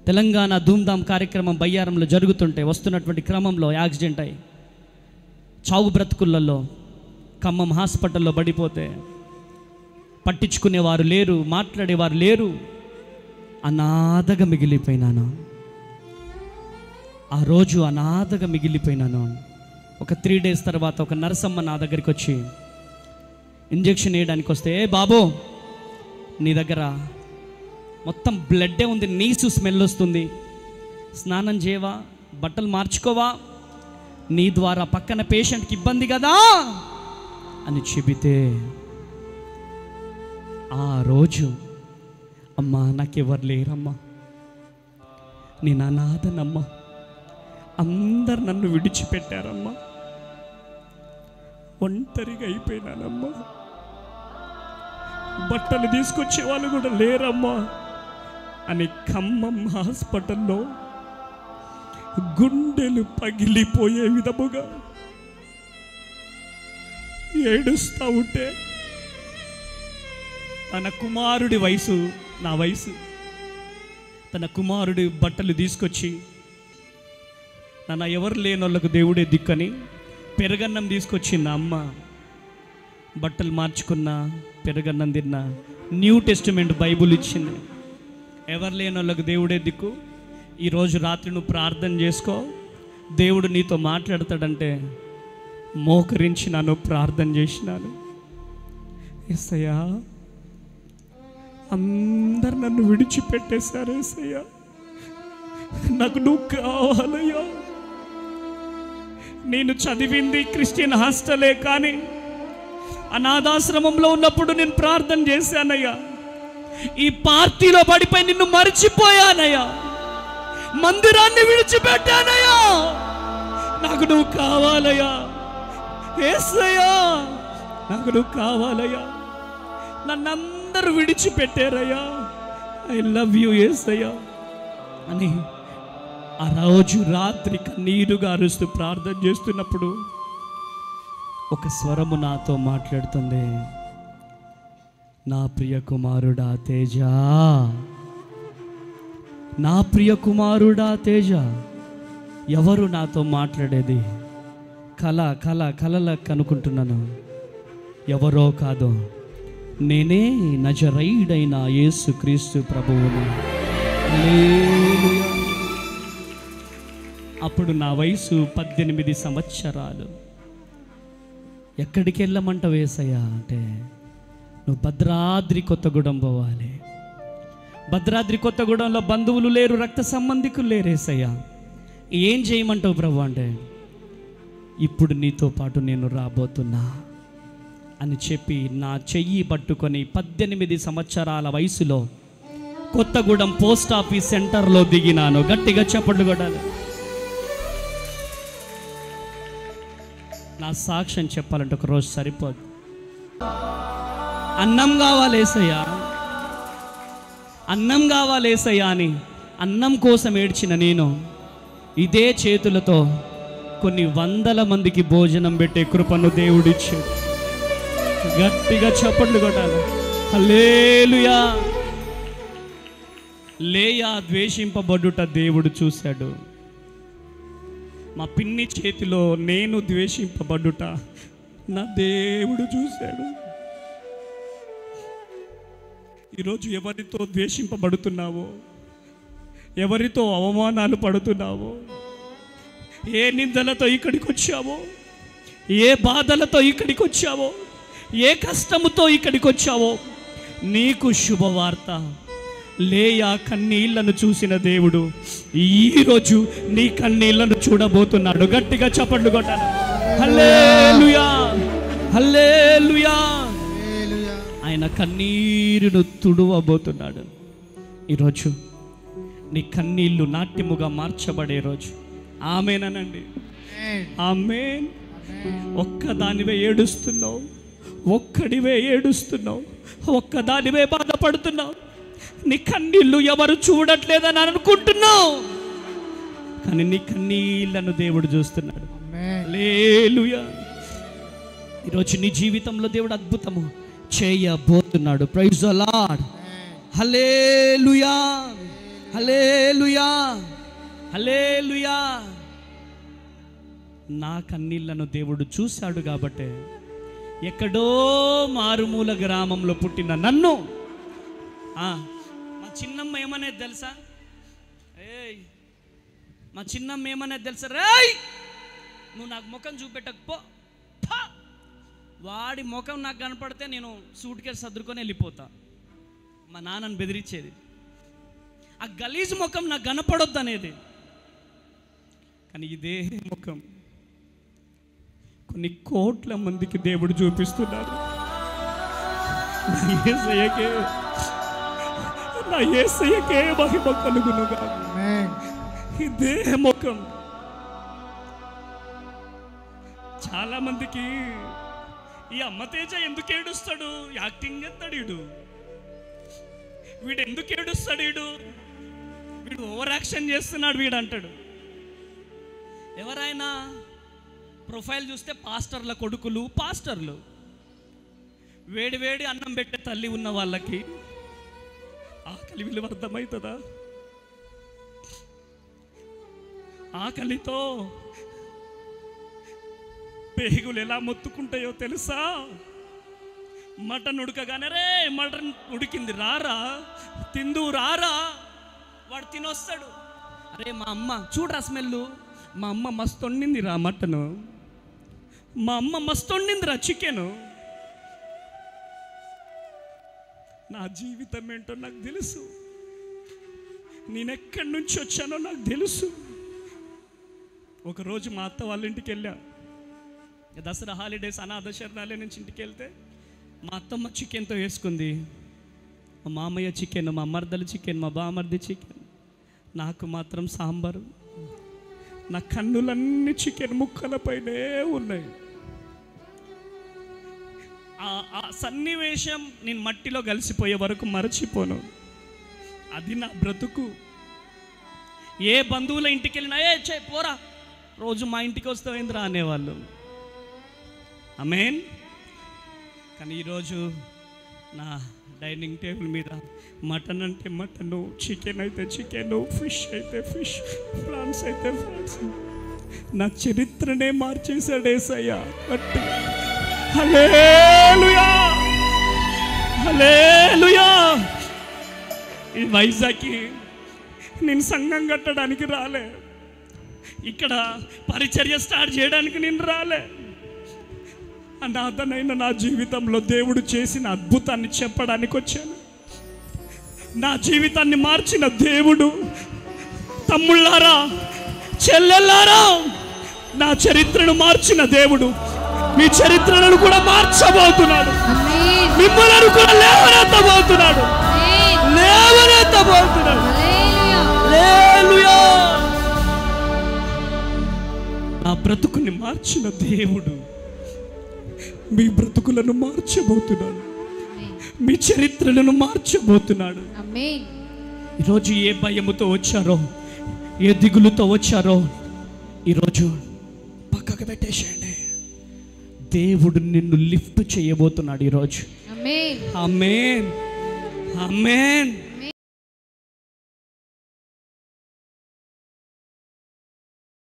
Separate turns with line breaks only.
తెలంగాణ ధూమ్ధామ్ కార్యక్రమం బయ్యారంలో జరుగుతుంటే వస్తున్నటువంటి క్రమంలో యాక్సిడెంట్ అయ్యి చావు బ్రతుకులలో ఖమ్మం హాస్పిటల్లో పడిపోతే పట్టించుకునేవారు లేరు, మాట్లాడేవారు లేరు. అనాథగా మిగిలిపోయినాను. ఆ రోజు అనాథగా మిగిలిపోయినాను. ఒక 3 days తర్వాత ఒక నర్సమ్మ నా దగ్గరికి వచ్చి ఇంజెక్షన్ వేయడానికి వస్తే, బాబు నీ దగ్గర మొత్తం బ్లడ్డే ఉంది, నీసు స్మెల్ వస్తుంది, స్నానం చేయవా, బట్టలు మార్చుకోవా, నీ ద్వారా పక్కన పేషెంట్కి ఇబ్బంది కదా అని చెబితే, ఆ రోజు అమ్మా నాకెవరు లేరమ్మా, నేను అనాథనమ్మా, అందరు నన్ను విడిచిపెట్టారమ్మా, ఒంటరిగా అయిపోయినానమ్మా, బట్టలు తీసుకొచ్చే వాళ్ళు కూడా లేరమ్మా అని ఖమ్మం హాస్పిటల్లో గుండెలు పగిలిపోయే విధముగా ఏడుస్తూ ఉంటే, తన కుమారుడి వయసు నా వయసు, తన కుమారుడి బట్టలు తీసుకొచ్చి, నాన్న ఎవరు లేని వాళ్ళకు దేవుడే దిక్కని పెరుగన్నం తీసుకొచ్చింది అమ్మ. బట్టలు మార్చుకున్న, పెరుగన్నం తిన్న, న్యూ టెస్టిమెంట్ బైబుల్ ఇచ్చింది. ఎవరు లేని వాళ్ళకు దేవుడే దిక్కు. ఈరోజు రాత్రి నువ్వు ప్రార్థన చేసుకో, దేవుడు నీతో మాట్లాడతాడంటే మోకరించి నన్ను ప్రార్థన చేసినాను. యేసయ్యా అందరు నన్ను విడిచిపెట్టేశారు, యేసయ్యా నాకు నువ్వు కావాలయ్యా. నేను చదివింది క్రిస్టియన్ హాస్టలే, కానీ అనాథాశ్రమంలో ఉన్నప్పుడు నేను ప్రార్థన చేశానయ్యా. ఈ పార్టీలో పడిపోయి నిన్ను మర్చిపోయానయ్యా, మందిరాన్ని విడిచిపెట్టానయ్యా, నాకు నువ్వు కావాలయ్యా. యేసయ్యా నాకు నువ్వు కావాలయ్యా. నన్నందరూ విడిచిపెట్టారయ్యా, ఐ లవ్ యూ యేసయ్యా అని ఆ రోజు రాత్రి కన్నీరుగా అరుస్తూ ప్రార్థన చేస్తున్నప్పుడు ఒక స్వరము నాతో మాట్లాడుతుంది, నా ప్రియ కుమారుడా తేజ, నా ప్రియ కుమారుడా తేజ. ఎవరు నాతో మాట్లాడేది? కలలా కనుకుంటున్నాను. ఎవరో కాదు, నేనే నజరైడైన యేసుక్రీస్తు ప్రభువుని. హల్లెలూయా. అప్పుడు నా వయసు 18 సంవత్సరాలు. ఎక్కడికి వెళ్ళమంటావు యేసయ్యా అంటే, నువ్వు భద్రాద్రి కొత్తగూడెం పోవాలి. భద్రాద్రి కొత్తగూడెంలో బంధువులు లేరు, రక్త సంబంధికులు లేరు యేసయ్యా. ఏం చేయమంటావు ప్రభు అంటే, ఇప్పుడు నీతో పాటు నేను రాబోతున్నా అని చెప్పి నా చెయ్యి పట్టుకొని 18 సంవత్సరాల వయసులో కొత్తగూడెం పోస్ట్ ఆఫీస్ సెంటర్లో దిగినాను. గట్టిగా చప్పట్లు కొట్టాలి. నా సాక్ష్యం చెప్పాలంటే ఒక రోజు సరిపోదు. అన్నం కావాలి యేసయ్యా, అన్నం కావాలి యేసయ్యా అని అన్నం కోసం ఏడ్చిన నేను ఇదే చేతులతో కొన్ని 100 మందికి భోజనం పెట్టే కృపను దేవుడిచ్చాడు. గట్టిగా చప్పట్లు కొట్టాలి. హల్లెలూయా. లేయా ద్వేషింపబడుట దేవుడు చూశాడు. మా పిన్ని చేతిలో నేను ద్వేషింపబడుట నా దేవుడు చూశాడు. ఈరోజు ఎవరితో ద్వేషింపబడుతున్నావో, ఎవరితో అవమానాలు పడుతున్నావో, ఏ నిందలతో ఇక్కడికి వచ్చావో, ఏ బాధలతో ఇక్కడికి వచ్చావో, ఏ కష్టముతో ఇక్కడికి వచ్చావో, నీకు శుభవార్త. లేయా కన్నీళ్లను చూసిన దేవుడు ఈరోజు నీ కన్నీళ్లను చూడబోతున్నాడు. గట్టిగా చప్పట్లు కొట్టాలి. హల్లెలూయా, హల్లెలూయా. ఆయన కన్నీరును తుడవబోతున్నాడు. ఈరోజు నీ కన్నీళ్లు నాట్యముగా మార్చబడే రోజు. ఆమేనండి, ఆమేన్. ఒక్కదానివే ఏడుస్తున్నావు, ఒక్కడివే ఏడుస్తున్నావు, ఒక్కదానివే బాధపడుతున్నావు. నీ కన్నీళ్ళు ఎవరు చూడట్లేదని అనుకుంటున్నావు, కానీ నీ కన్నీళ్లను దేవుడు చూస్తున్నాడు. హల్లెలూయా. ఈరోజు నీ జీవితంలో దేవుడు అద్భుతము చేయబోతున్నాడు. Praise the Lord. Hallelujah, hallelujah, hallelujah. నా కన్నీళ్లను దేవుడు చూశాడు కాబట్టి ఎక్కడో మారుమూల గ్రామంలో పుట్టిన నన్ను మా చిన్నమ్మ ఏమనేది తెలుసా? మా చిన్నమ్మ ఏమనేది తెలుసా? రేయ్, నువ్వు నాకు ముఖం చూపెట్టకపో, వాడి ముఖం నాకు కనపడితే నేను సూట్ కేసు సర్దుకొని వెళ్ళిపోతా. మా నాన్నని బెదిరించేది. ఆ గలీజ్ ముఖం నాకు కనపడొద్దు అనేది. కానీ ఇదే ముఖం కొన్ని కోట్ల మందికి దేవుడు చూపిస్తున్నాడు. నా యేసయ్యకే మహిమ కలుగునుగా. ఇదే ముఖం చాలా మందికి ఈ అమ్మతేజ ఎందుకు ఏడుస్తాడు? యాక్టింగ్ చేస్తాడు వీడు ఎందుకు ఏడుస్తాడు? వీడు ఓవర్ యాక్షన్ చేస్తున్నాడు వీడు అంటాడు. ఎవరైనా ప్రొఫైల్ చూస్తే పాస్టర్ల కొడుకులు, పాస్టర్లు. వేడి వేడి అన్నం పెట్టే తల్లి ఉన్న వాళ్ళకి ఆకలి విలువ అర్థమవుతుందా? ఆకలితో పేగులు ఎలా మొత్తుకుంటాయో తెలుసా? మటన్ ఉడకగానే, రే మటన్ ఉడికింది రారా, తిందు రారా, వాడు తినొస్తాడు. అరే మా అమ్మ చూడరా స్మెల్, మా అమ్మ మస్తు వండింది రా మటను, మా అమ్మ మస్తు వండింది రా చికెను. నా జీవితం ఏంటో నాకు తెలుసు, నేనెక్కడి నుంచి వచ్చానో నాకు తెలుసు. ఒకరోజు మా అత్త వాళ్ళ ఇంటికి వెళ్ళా. దసరా హాలిడేస్ అనాథ శరణాలయం నుంచి ఇంటికి వెళ్తే మా అత్తమ్మ చికెన్తో వేసుకుంది. మా మామయ్య చికెన్, మా మర్దలు చికెన్, మా బామర్ది చికెన్, నాకు మాత్రం సాంబారు. నా కన్నులన్నీ చికెన్ ముక్కలపైనే ఉన్నాయి. ఆ సన్నివేశం నేను మట్టిలో కలిసిపోయే వరకు మరచిపోను. అది నా బ్రతుకు. ఏ బంధువుల ఇంటికి వెళ్ళినా పోరా, రోజు మా ఇంటికి వస్తావేంద్రా అనేవాళ్ళు. ఆమేన్. కానీ ఈరోజు నా డైనింగ్ టేబుల్ మీద మటన్ అంటే మటను, చికెన్ అయితే చికెను, ఫిష్ అయితే ఫిష్, ఫ్రాన్స్ అయితే ఫ్రాన్స్. నా చరిత్రనే మార్చేశాడు యేసయ్య. హల్లెలూయా, హల్లెలూయా. ఈ వైజాగ్కి నేను సంఘం కట్టడానికి రాలే, ఇక్కడ పరిచర్య స్టార్ట్ చేయడానికి నేను రాలే. అనాథనైన నా జీవితంలో దేవుడు చేసిన అద్భుతాన్ని చెప్పడానికి వచ్చాను. నా జీవితాన్ని మార్చిన దేవుడు, తమ్ముళ్ళారా చెల్లెల్లారా, నా చరిత్రను మార్చిన దేవుడు మీ చరిత్రను కూడా మార్చబోతున్నాడు. మిమ్మల్ని కూడా లేవనెత్తబోతున్నాడు, లేవనెత్తబోతున్నాడు. హల్లెలూయా. నా బ్రతుకుని మార్చిన దేవుడు మీ బ్రతుకులను మార్చబోతున్నాడు, మీ చరిత్రలను మార్చబోతున్నాడు. ఈరోజు ఏ భయముతో వచ్చారో, ఏ దిగులుతో వచ్చారో ఈరోజు పక్కకు పెట్టేసేయండి. దేవుడు నిన్ను లిఫ్ట్ చేయబోతున్నాడు ఈరోజు. ఆమేన్, ఆమేన్, ఆమేన్.